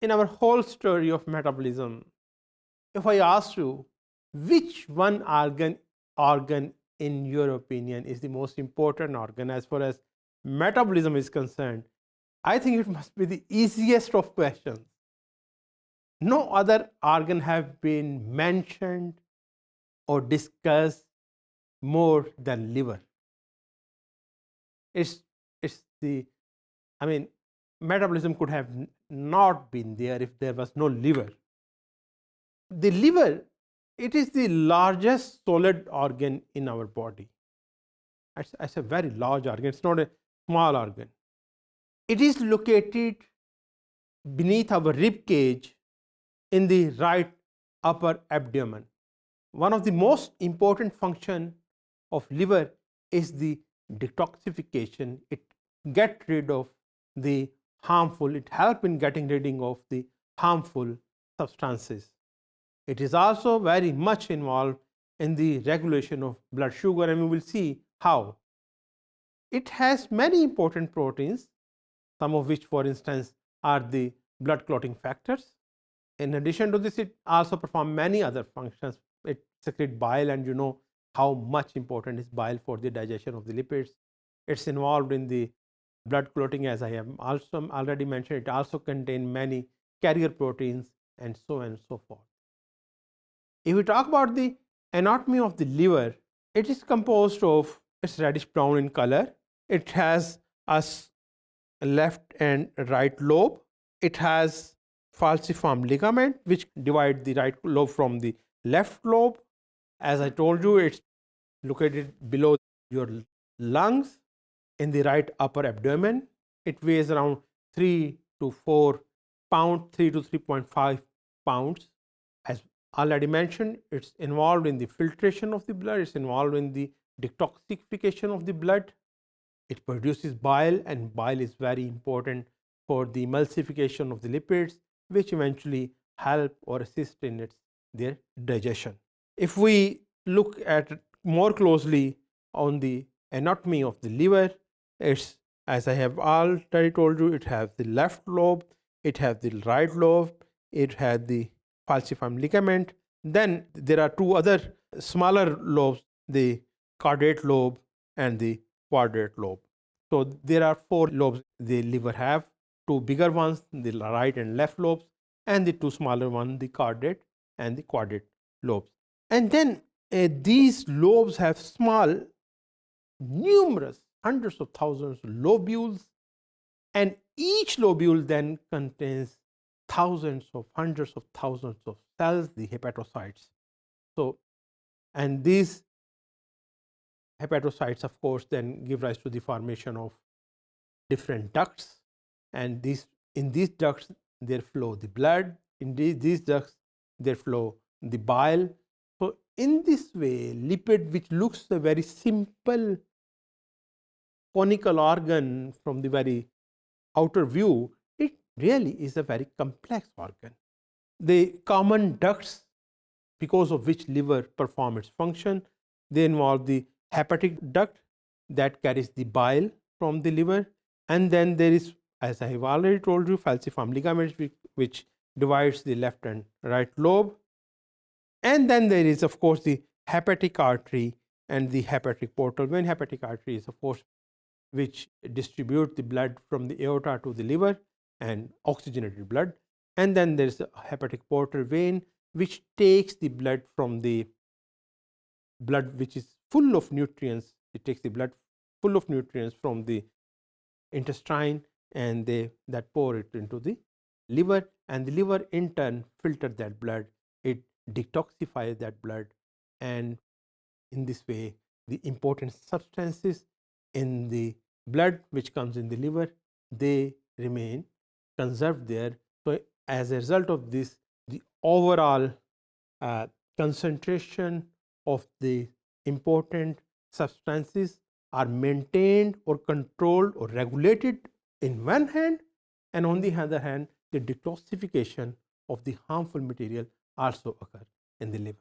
In our whole story of metabolism, if I ask you which one organ in your opinion is the most important organ as far as metabolism is concerned, I think it must be the easiest of questions. No other organ have been mentioned or discussed more than liver. It's the, I mean, metabolism could have not been there if there was no liver. The liver, it is the largest solid organ in our body. It's a very large organ. It's not a small organ. It is located beneath our rib cage in the right upper abdomen. One of the most important functions of liver is the detoxification. It gets rid of the harmful, it helps in getting rid of the harmful substances. It is also very much involved in the regulation of blood sugar, and we will see how. It has many important proteins, some of which, for instance, are the blood clotting factors. In addition to this, it also performs many other functions. It secretes bile, and you know how much important is bile for the digestion of the lipids. It's involved in the blood clotting, as I have also already mentioned. It also contains many carrier proteins and so on and so forth. If we talk about the anatomy of the liver, it is composed of, it's reddish brown in color. It has a left and right lobe. It has falciform ligament which divide the right lobe from the left lobe. As I told you, it's located below your lungs in the right upper abdomen. It weighs around 3 to 4 pounds, 3 to 3.5 pounds. As already mentioned, it's involved in the filtration of the blood. It's involved in the detoxification of the blood. It produces bile, and bile is very important for the emulsification of the lipids, which eventually help or assist in their digestion. If we look at more closely on the anatomy of the liver, it's, as I have already told you, it has the left lobe, it has the right lobe, it has the falciform ligament. Then there are two other smaller lobes, the caudate lobe and the quadrate lobe. So there are 4 lobes the liver have, 2 bigger ones, the right and left lobes, and the 2 smaller ones, the caudate and the quadrate lobes. And then these lobes have small, numerous, hundreds of thousands of lobules, and each lobule then contains thousands of, hundreds of thousands of cells, the hepatocytes. So, and these hepatocytes, of course, then give rise to the formation of different ducts, and in these ducts there flow the blood. In these ducts there flow the bile. So in this way, lipid, which looks a very simple conical organ from the very outer view, it really is a very complex organ. The common ducts because of which liver performs its function, they involve the hepatic duct that carries the bile from the liver, and then there is, as I have already told you, falciform ligament which divides the left and right lobe, and then there is, of course, the hepatic artery and the hepatic portal. When hepatic artery is, of course, which distribute the blood from the aorta to the liver and oxygenated blood, and then there is a hepatic portal vein which takes the blood from the blood which is full of nutrients. It takes the blood full of nutrients from the intestine, and that pour it into the liver, and the liver in turn filters that blood. It detoxifies that blood, and in this way the important substances in the blood which comes in the liver, they remain conserved there. So as a result of this, the overall concentration of the important substances are maintained or controlled or regulated in one hand, and on the other hand, the detoxification of the harmful material also occurs in the liver.